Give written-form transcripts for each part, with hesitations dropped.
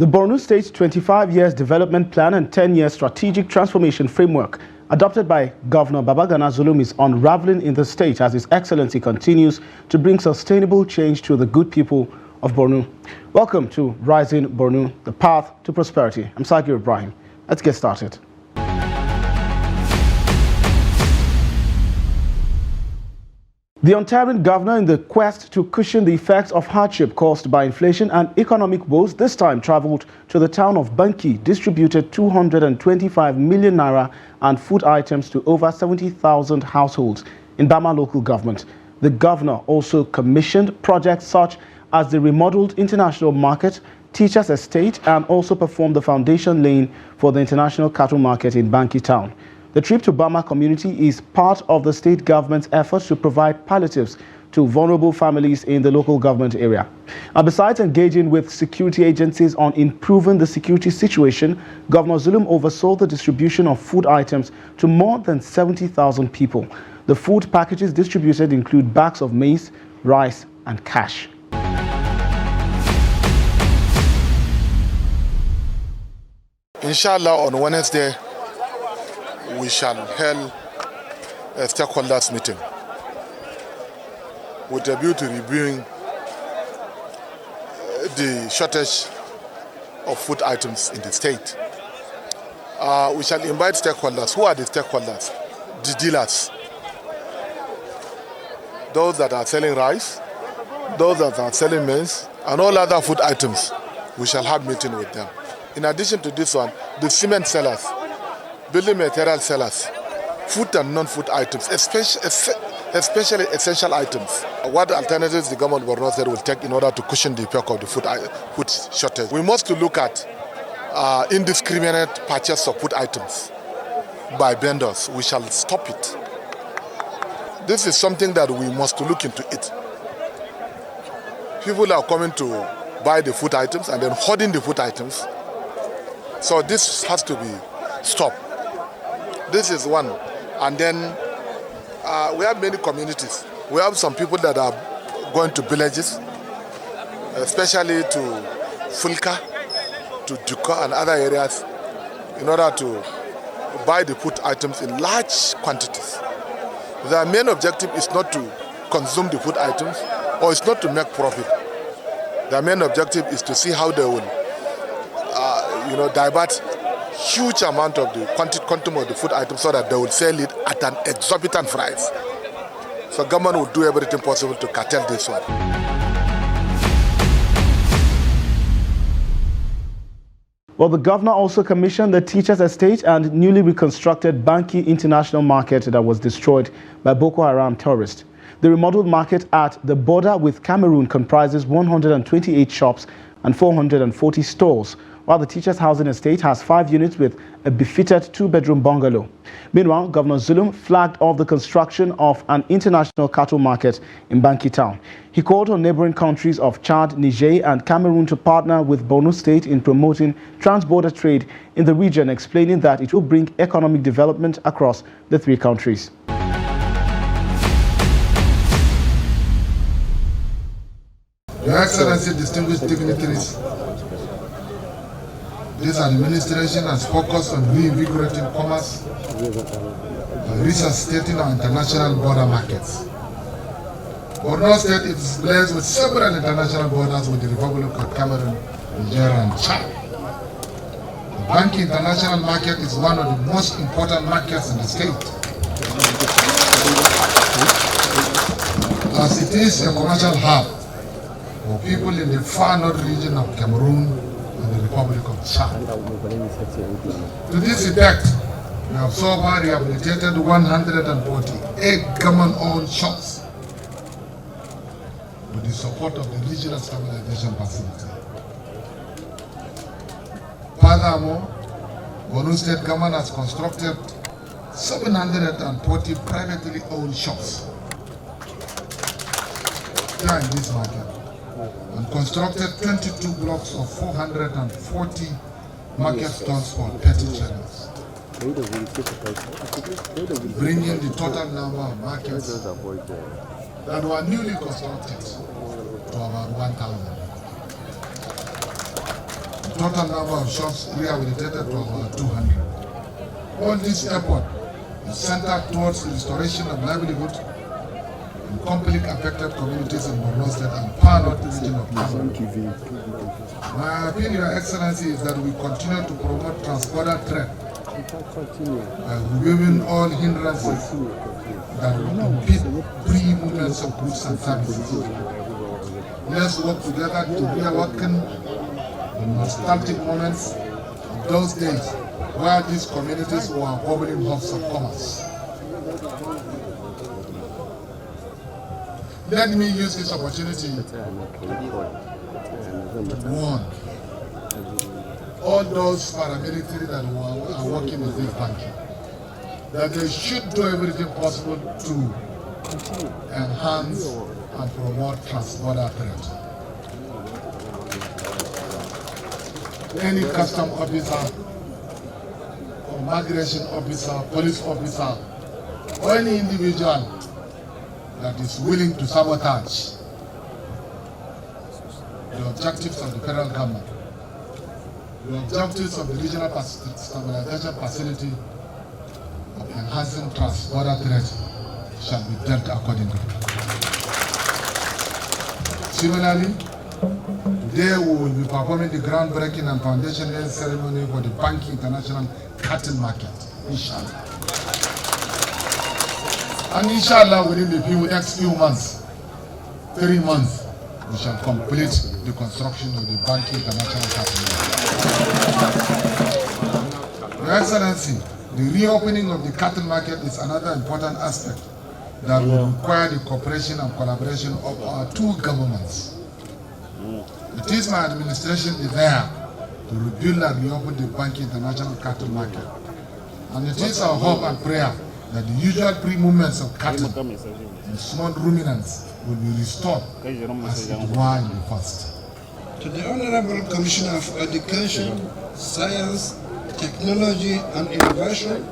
The Borno State's 25 years development plan and 10-year strategic transformation framework adopted by Governor Babagana Zulum is unraveling in the state as His Excellency continues to bring sustainable change to the good people of Borno. Welcome to Rising Borno, the path to prosperity. I'm Sagir Ibrahim. Let's get started. The Ontarian governor, in the quest to cushion the effects of hardship caused by inflation and economic woes, this time traveled to the town of Banki, distributed 225 million naira and food items to over 70,000 households in Bama local government. The governor also commissioned projects such as the remodeled international market, teachers' estate, and also performed the foundation laying for the international cattle market in Banki town. The trip to Bama community is part of the state government's efforts to provide palliatives to vulnerable families in the local government area. And besides engaging with security agencies on improving the security situation, Governor Zulum oversaw the distribution of food items to more than 70,000 people. The food packages distributed include bags of maize, rice, and cash. Inshallah, on Wednesday, we shall hold a stakeholders meeting with a view to reviewing the shortage of food items in the state. We shall invite stakeholders. Who are the stakeholders? The dealers. Those that are selling rice, those that are selling maize, and all other food items. We shall have meeting with them. In addition to this one, the cement sellers, building material sellers, food and non-food items, especially essential items. What alternatives the government of Borno State will take in order to cushion the effect of the food shortage? We must look at indiscriminate purchase of food items by vendors. We shall stop it. This is something that we must look into it. People are coming to buy the food items and then hoarding the food items. So this has to be stopped. This is one. And then we have many communities. We have some people that are going to villages, especially to Fulka, to Duka and other areas, in order to buy the food items in large quantities. Their main objective is not to consume the food items, or it's not to make profit. Their main objective is to see how they will divert huge amount of the quantum of the food items so that they will sell it at an exorbitant price. So government will do everything possible to curtail this one. Well, the governor also commissioned the teachers' estate and newly reconstructed Banki International Market that was destroyed by Boko Haram terrorists. The remodeled market at the border with Cameroon comprises 128 shops and 440 stores, while the teachers' housing estate has 5 units with a befitted 2-bedroom bungalow. Meanwhile, Governor Zulum flagged off the construction of an international cattle market in Banki town. He called on neighboring countries of Chad, Niger, and Cameroon to partner with Borno State in promoting trans-border trade in the region, explaining that it will bring economic development across the 3 countries. Your Excellency, distinguished dignitaries, this administration has focused on reinvigorating commerce and resuscitating our international border markets. Borno State is blessed with several international borders with the Republic of Cameroon, Nigeria, and Chad. The Banki International Market is one of the most important markets in the state, as it is a commercial hub for people in the far north region of Cameroon and the Republic of Chad. To this effect, we have so far rehabilitated 148 government-owned shops with the support of the Regional Stabilization Facility. Furthermore, Borno State government has constructed 740 privately owned shops here in this market, and constructed 22 blocks of 440 market stalls for petty traders, bringing the total number of markets that were newly constructed to about 1,000. total number of shops rehabilitated to about 200. All this effort is centered towards the restoration of livelihood in conflict-affected communities in Borno State and part of the region of Borno. My opinion, Your Excellency, is that we continue to promote transborder trade by removing all hindrances that will impede free movements of goods and services. Let's work together to reawaken the nostalgic moments of those days where these communities were bubbling hubs of commerce. Let me use this opportunity to warn all those paramilitary that are working with this banking that they should do everything possible to enhance and promote transborder trade. Any custom officer or migration officer, police officer, or any individual that is willing to sabotage the objectives of the federal government, the objectives of the regional stabilization facility of enhancing transborder trade shall be dealt accordingly. Similarly, today we will be performing the groundbreaking and foundation laying ceremony for the Banki International Cattle Market, inshallah. And inshallah, within the next few months, 3 months, we shall complete the construction of the Banki International Cattle Market. Your Excellency, the reopening of the cattle market is another important aspect that will require the cooperation and collaboration of our two governments. It is my administration desire to rebuild and reopen the Banki International Cattle Market. And it is our hope and prayer that the usual free movements of cattle and small ruminants will be restored as it were in the past. To the Honorable Commissioner of Education, Science, Technology and Innovation,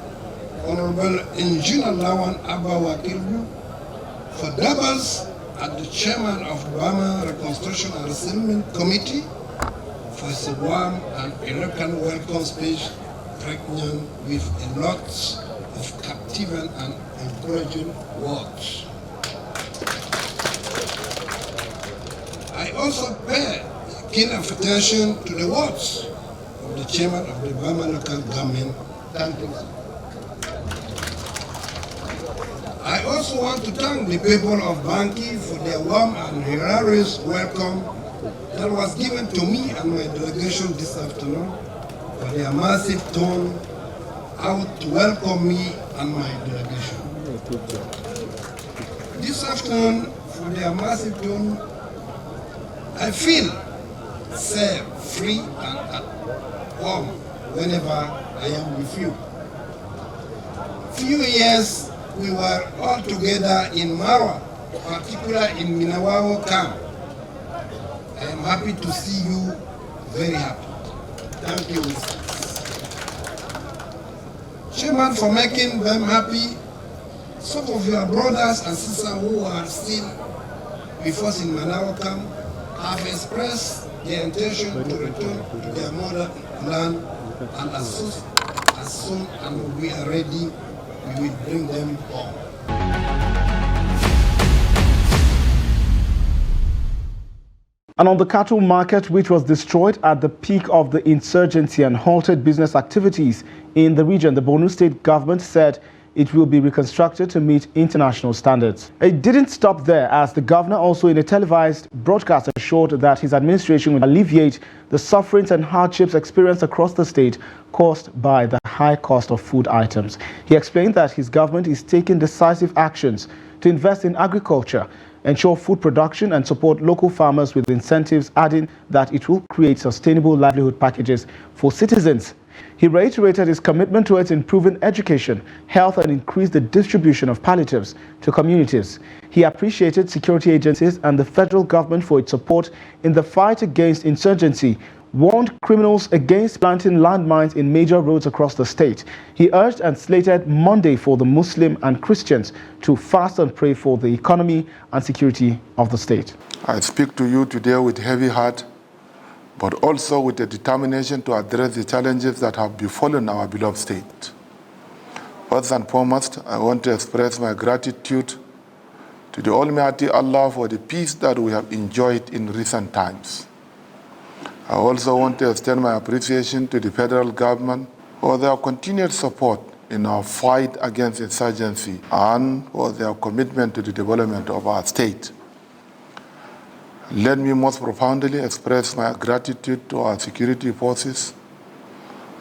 Honorable Engineer Lawan Abba Wakilbu, for doubles as the Chairman of Burma Reconstruction and Resettlement Committee, for his warm and eloquent welcome speech pregnant with a lot of captivating and encouraging words. I also pay keen attention to the words of the Chairman of the Burma local government. Thank you. I also want to thank the people of Banki for their warm and hilarious welcome that was given to me and my delegation this afternoon, for their massive tone out to welcome me and my delegation. This afternoon, for their massive tone, I feel safe, free, and at home whenever I am with you. Few years we were all together in Marwa, particularly in Minawao camp. I am happy to see you, very happy. Thank you. Chairman, for making them happy. Some of your brothers and sisters who are still with us in Manawa camp have expressed their intention to return to their motherland, and as soon as we are ready, we will bring them home. And on the cattle market, which was destroyed at the peak of the insurgency and halted business activities in the region, the Borno state government said it will be reconstructed to meet international standards. It didn't stop there, as the governor also in a televised broadcast assured that his administration will alleviate the sufferings and hardships experienced across the state caused by the high cost of food items. He explained that his government is taking decisive actions to invest in agriculture, ensure food production and support local farmers with incentives, adding that it will create sustainable livelihood packages for citizens. He reiterated his commitment towards improving education, health and increase the distribution of palliatives to communities. He appreciated security agencies and the federal government for its support in the fight against insurgency, warned criminals against planting landmines in major roads across the state. He urged and slated Monday for the Muslim and Christians to fast and pray for the economy and security of the state. I speak to you today with heavy heart but also with a determination to address the challenges that have befallen our beloved state. First and foremost, I want to express my gratitude to the Almighty Allah for the peace that we have enjoyed in recent times. I also want to extend my appreciation to the federal government for their continued support in our fight against insurgency and for their commitment to the development of our state. Let me most profoundly express my gratitude to our security forces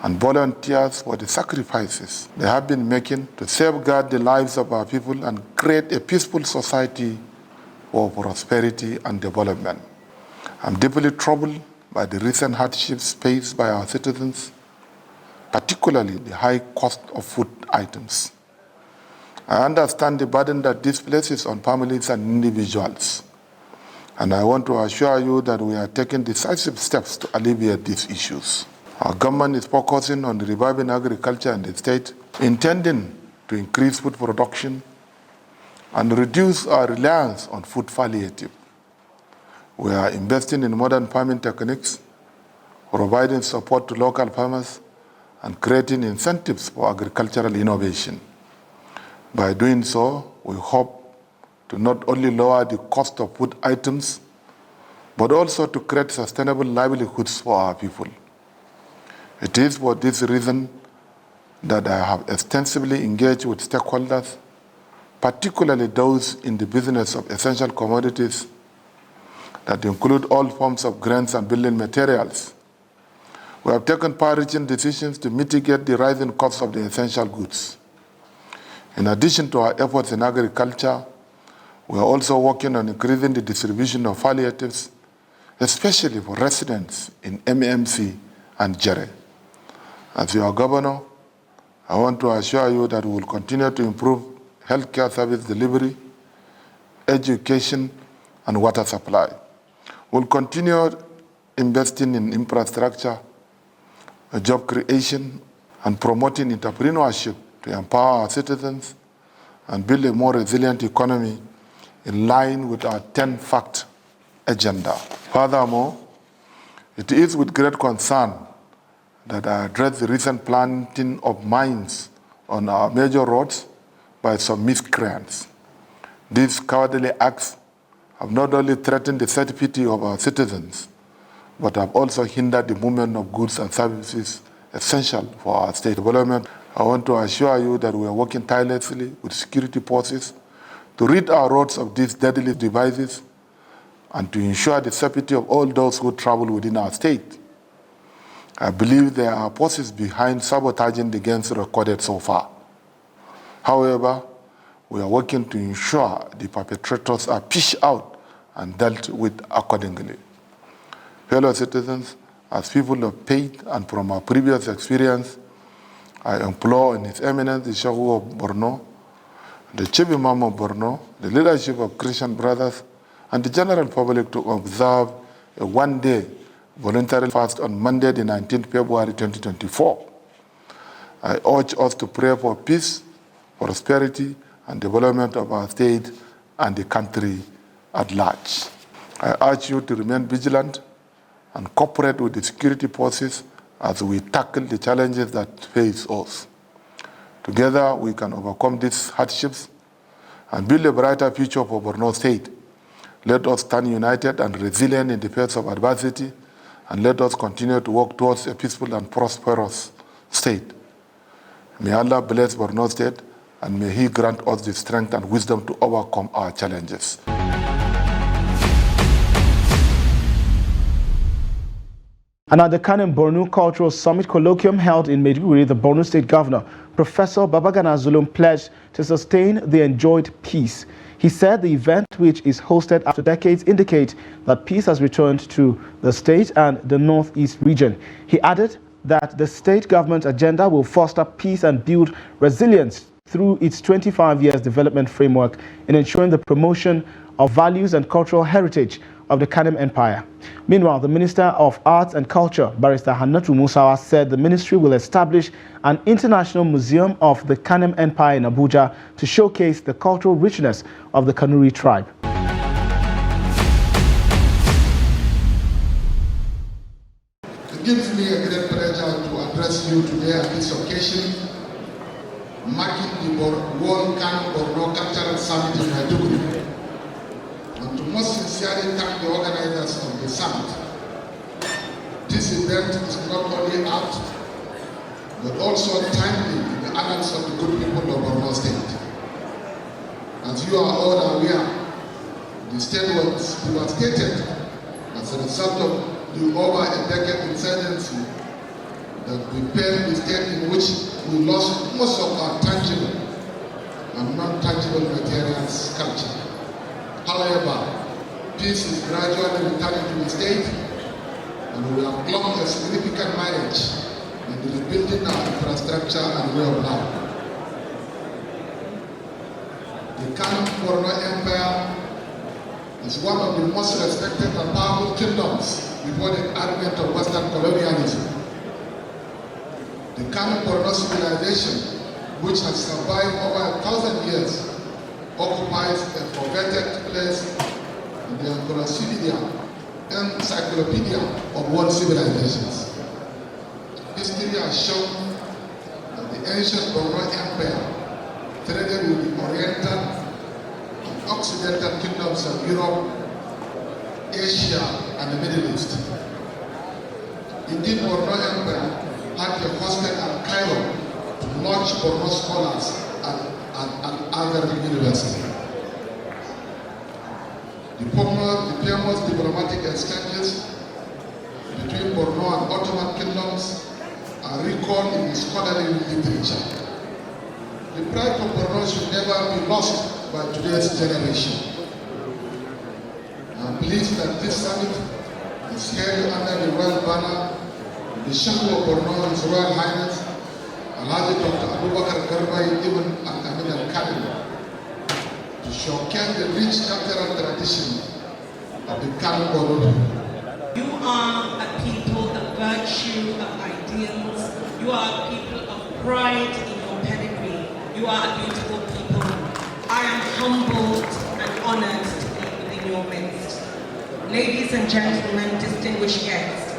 and volunteers for the sacrifices they have been making to safeguard the lives of our people and create a peaceful society for prosperity and development. I'm deeply troubled by the recent hardships faced by our citizens, particularly the high cost of food items. I understand the burden that this places on families and individuals, and I want to assure you that we are taking decisive steps to alleviate these issues. Our government is focusing on reviving agriculture in the state, intending to increase food production and reduce our reliance on food palliative. We are investing in modern farming techniques, providing support to local farmers, and creating incentives for agricultural innovation. By doing so, we hope to not only lower the cost of food items, but also to create sustainable livelihoods for our people. It is for this reason that I have extensively engaged with stakeholders, particularly those in the business of essential commodities that include all forms of grains and building materials. We have taken far-reaching decisions to mitigate the rising costs of the essential goods. In addition to our efforts in agriculture, we are also working on increasing the distribution of palliatives, especially for residents in MMC and Jere. As your governor, I want to assure you that we will continue to improve healthcare service delivery, education, and water supply. We'll continue investing in infrastructure, job creation, and promoting entrepreneurship to empower our citizens and build a more resilient economy in line with our 10-fact agenda. Furthermore, it is with great concern that I address the recent planting of mines on our major roads by some miscreants. These cowardly acts have not only threatened the safety of our citizens, but have also hindered the movement of goods and services essential for our state development. I want to assure you that we are working tirelessly with security forces to rid our roads of these deadly devices and to ensure the safety of all those who travel within our state. I believe there are forces behind sabotaging the gains recorded so far. However, we are working to ensure the perpetrators are fished out and dealt with accordingly. Fellow citizens, as people of faith and from our previous experience, I implore in His Eminence the Shehu of Borno, the Chief Imam of Borno, the leadership of Christian brothers, and the general public to observe a one-day voluntary fast on Monday, the 19th February 2024. I urge us to pray for peace, prosperity, and development of our state and the country at large. I urge you to remain vigilant and cooperate with the security forces as we tackle the challenges that face us. Together, we can overcome these hardships and build a brighter future for Borno State. Let us stand united and resilient in the face of adversity, and let us continue to work towards a peaceful and prosperous state. May Allah bless Borno State, and may He grant us the strength and wisdom to overcome our challenges. And at the Kanem Borno Cultural Summit Colloquium held in Maiduguri, the Borno State Governor, Professor Babagana Zulum, pledged to sustain the enjoyed peace. He said the event, which is hosted after decades, indicates that peace has returned to the state and the northeast region. He added that the state government agenda will foster peace and build resilience through its 25 years development framework in ensuring the promotion of values and cultural heritage of the Kanem Empire. Meanwhile, the Minister of Arts and Culture, Barrister Hannatu Musawa, said the ministry will establish an international museum of the Kanem Empire in Abuja to showcase the cultural richness of the Kanuri tribe. marking the World Kano Borno Cultural Summit in Maiduguri, and to most sincerely thank the organizers of the summit. This event is not only apt, but also timely in the annals of the good people of Borno State. As you are all aware, the state was devastated as a result of the over a decade insurgency that prepared the state in which we lost most of our tangible and non-tangible materials culture. However, peace is gradually returning to the state, and we have blocked a significant marriage in the rebuilding our infrastructure and way of life. The Kano Borno Empire is one of the most respected and powerful kingdoms before the advent of Western colonialism. The Kano Borno civilization, which has survived over 1,000 years, occupies a coveted place in the encyclopedia of world civilizations. History has shown that the ancient Borno Empire traded with the Oriental and Occidental kingdoms of Europe, Asia, and the Middle East. Indeed, Borno Empire had a hostel at Cairo to launch Borno scholars at other universities. The famous diplomatic exchanges between Borno and Ottoman kingdoms are recalled in scholarly literature. The pride of Borno should never be lost by today's generation. I am pleased that this summit is held under the royal banner of the Sheikh of Borno, His Royal Highness Alhaji Dr. Abubakar Garbai Ibn Al-Amin Al-Khalil, to showcase the rich cultural tradition of the Kano Borno. You are a people of virtue, of ideals. You are a people of pride in your pedigree. You are a beautiful people. I am humbled and honored to be within your midst. Ladies and gentlemen, distinguished guests,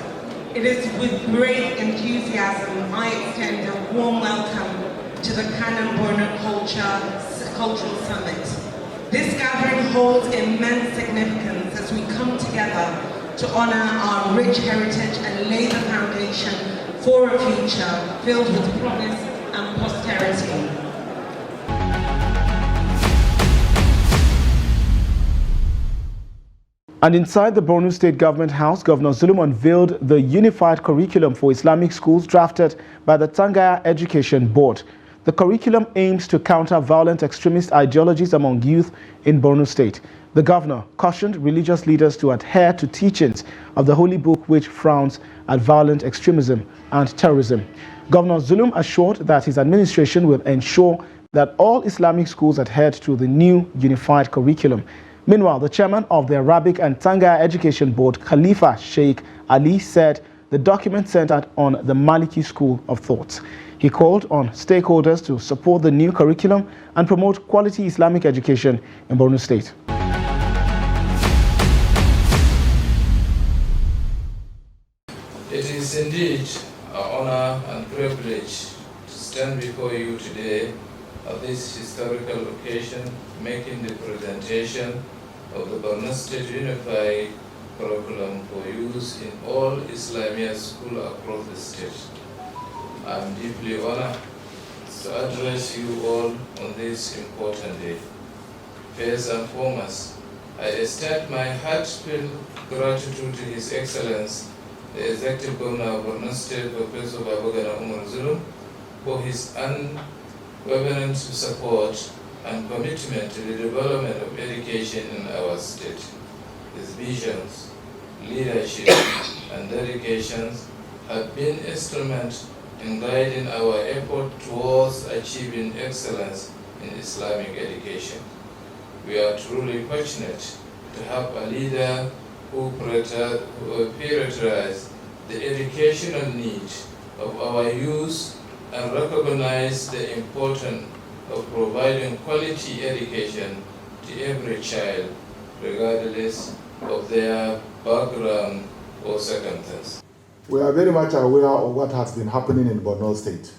it is with great enthusiasm I extend a warm welcome to the Kano Borno Cultural Summit. This gathering holds immense significance as we come together to honor our rich heritage and lay the foundation for a future filled with promise and posterity. And inside the Borno State Government House, Governor Zulum unveiled the unified curriculum for Islamic schools drafted by the Tangaya Education Board. The curriculum aims to counter violent extremist ideologies among youth in Borno State. The governor cautioned religious leaders to adhere to teachings of the Holy Book, which frowns at violent extremism and terrorism. Governor Zulum assured that his administration will ensure that all Islamic schools adhered to the new unified curriculum. Meanwhile, the chairman of the Arabic and Tangaya Education Board, Khalifa Sheikh Ali, said the document centered on the Maliki school of thought. He called on stakeholders to support the new curriculum and promote quality Islamic education in Borno State. It is indeed an honor and privilege to stand before you today at this historical occasion, making the presentation of the Borno State Unified Curriculum for use in all Islamia schools across the state. I am deeply honored to address you all on this important day. First and foremost, I extend my heartfelt gratitude to His Excellency, the Executive Governor of Borno State, Professor Babagana Umar Zulum, for his unwavering support and commitment to the development of education in our state. His visions, leadership, and dedications have been instrumental in guiding our effort towards achieving excellence in Islamic education. We are truly fortunate to have a leader who prioritizes the educational needs of our youth and recognize the importance of providing quality education to every child, regardless of their background or circumstance. We are very much aware of what has been happening in Borno State.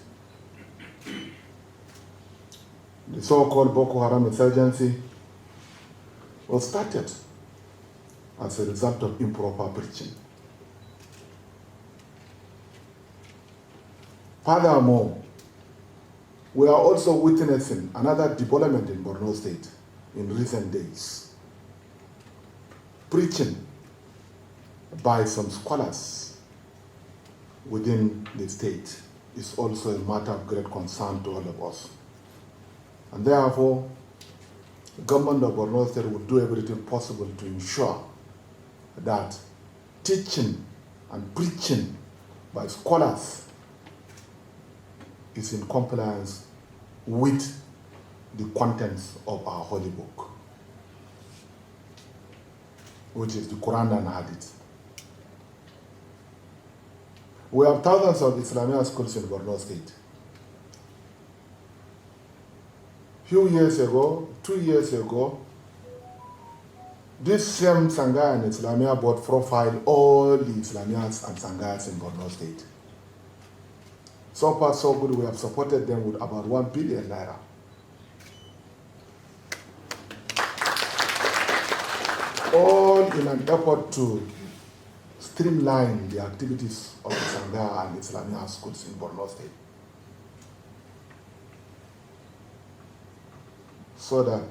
The so-called Boko Haram insurgency was started as a result of improper preaching. Furthermore, we are also witnessing another development in Borno State in recent days. Preaching by some scholars within the state is also a matter of great concern to all of us. And therefore, the government of Borno State will do everything possible to ensure that teaching and preaching by scholars is in compliance with the contents of our holy book, which is the Quran and Hadith. We have thousands of Islamic schools in Borno State. Few years ago, 2 years ago, this same Sangha and Islamia board profiled all the Islamias and Sanghas in Borno State. So far, so good, we have supported them with about 1 billion naira. All in an effort to streamline the activities of the Sangha and Islamia schools in Borno State, so that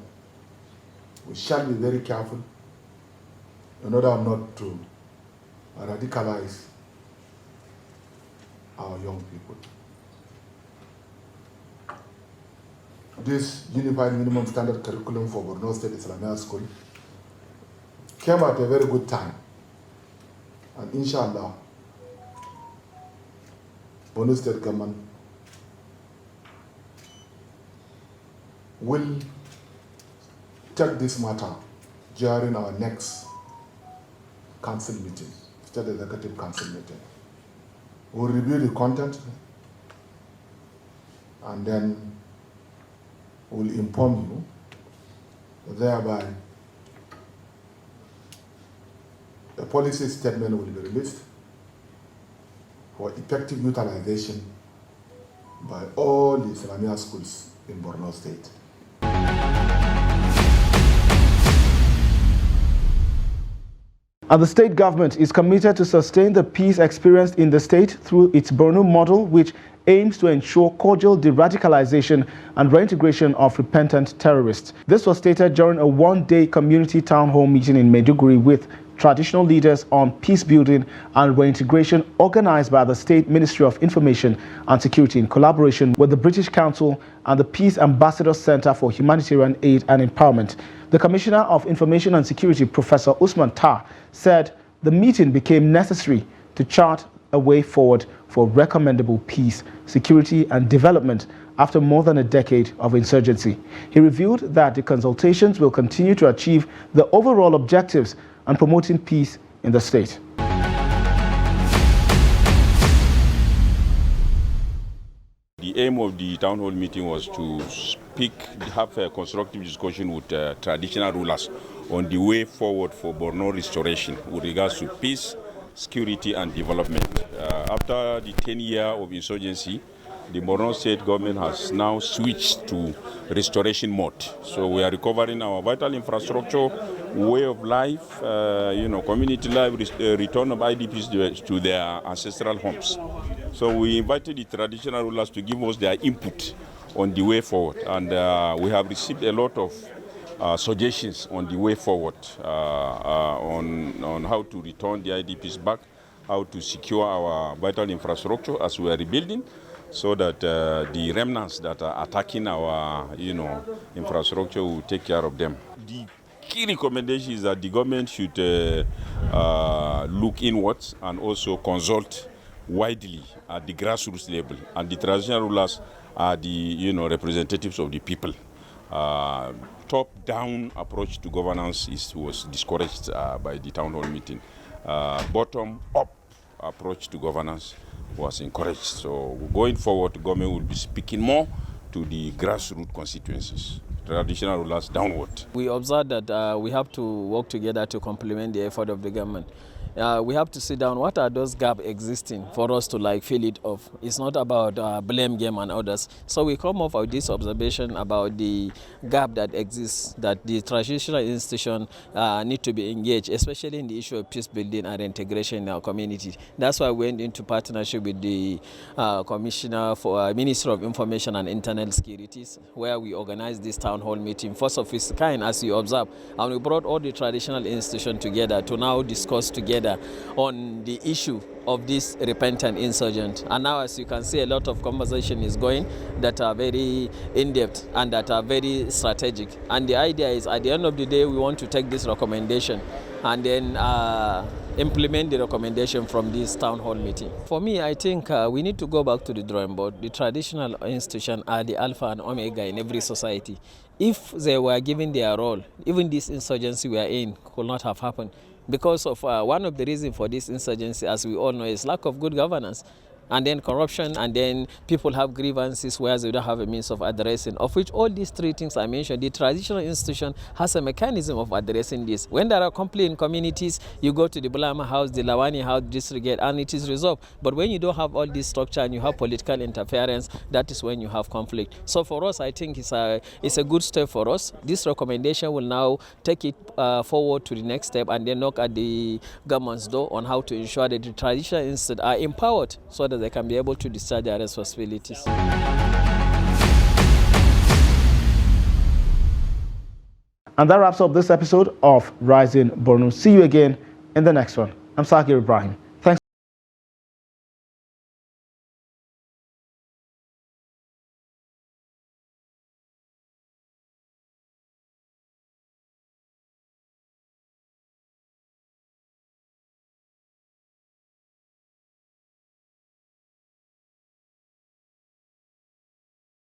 we shall be very careful in order not to radicalize our young people. This unified minimum standard curriculum for Borno State Islamia School came at a very good time. And inshallah, Borno State government will take this matter during our next council meeting, state executive council meeting. We'll review the content and then we'll inform you. Thereby, a policy statement will be released for effective utilization by all the Islamia schools in Borno State. And the state government is committed to sustain the peace experienced in the state through its Borno model, which aims to ensure cordial de-radicalization and reintegration of repentant terrorists. This was stated during a one-day community town hall meeting in Maiduguri with traditional leaders on peace building and reintegration, organized by the State Ministry of Information and Security in collaboration with the British Council and the Peace Ambassador Center for Humanitarian Aid and Empowerment. The Commissioner of Information and Security, Professor Usman Tar, said the meeting became necessary to chart a way forward for recommendable peace, security and development after more than a decade of insurgency. He revealed that the consultations will continue to achieve the overall objectives and promoting peace in the state. The aim of the town hall meeting was to have a constructive discussion with traditional rulers on the way forward for Borno restoration with regards to peace, security and development. After the 10 years of insurgency, the Borno state government has now switched to restoration mode. So we are recovering our vital infrastructure, way of life, community life, return of IDPs to their ancestral homes. So we invited the traditional rulers to give us their input on the way forward. And we have received a lot of suggestions on the way forward, on how to return the IDPs back, how to secure our vital infrastructure as we are rebuilding, so that the remnants that are attacking our, infrastructure will take care of them. The key recommendation is that the government should look inwards and also consult widely at the grassroots level. And the traditional rulers are the, representatives of the people. Top-down approach to governance was discouraged by the town hall meeting. Bottom-up approach to governance was encouraged. So going forward, the government will be speaking more to the grassroots constituencies, traditional rulers downward. We observed that we have to work together to complement the effort of the government. we have to sit down. What are those gaps existing for us to like fill it off? It's not about blame game and others. So we come up with this observation about the gap that exists, that the traditional institution need to be engaged, especially in the issue of peace building and integration in our community. That's why we went into partnership with the Commissioner for Ministry of Information and Internal Securities, where we organized this town hall meeting, first of its kind, as you observe, and we brought all the traditional institutions together to now discuss together on the issue of this repentant insurgent. And now, as you can see, a lot of conversation is going that are very in-depth and that are very strategic. And the idea is, at the end of the day, we want to take this recommendation and then implement the recommendation from this town hall meeting. For me, I think we need to go back to the drawing board. The traditional institutions are the alpha and omega in every society. If they were given their role, even this insurgency we are in could not have happened, because of one of the reasons for this insurgency, as we all know, is lack of good governance, and then corruption, and then people have grievances where they don't have a means of addressing, of which all these three things I mentioned, the traditional institution has a mechanism of addressing this. When there are complaints in communities, you go to the Bulama House, the Lawani House, district, and it is resolved. But when you don't have all this structure and you have political interference, that is when you have conflict. So for us, I think it's a good step for us. This recommendation will now take it forward to the next step and then knock at the government's door on how to ensure that the traditional institutions are empowered so that they can be able to discharge their responsibilities. And that wraps up this episode of Rising Borno. See you again in the next one. I'm Sakir Ibrahim.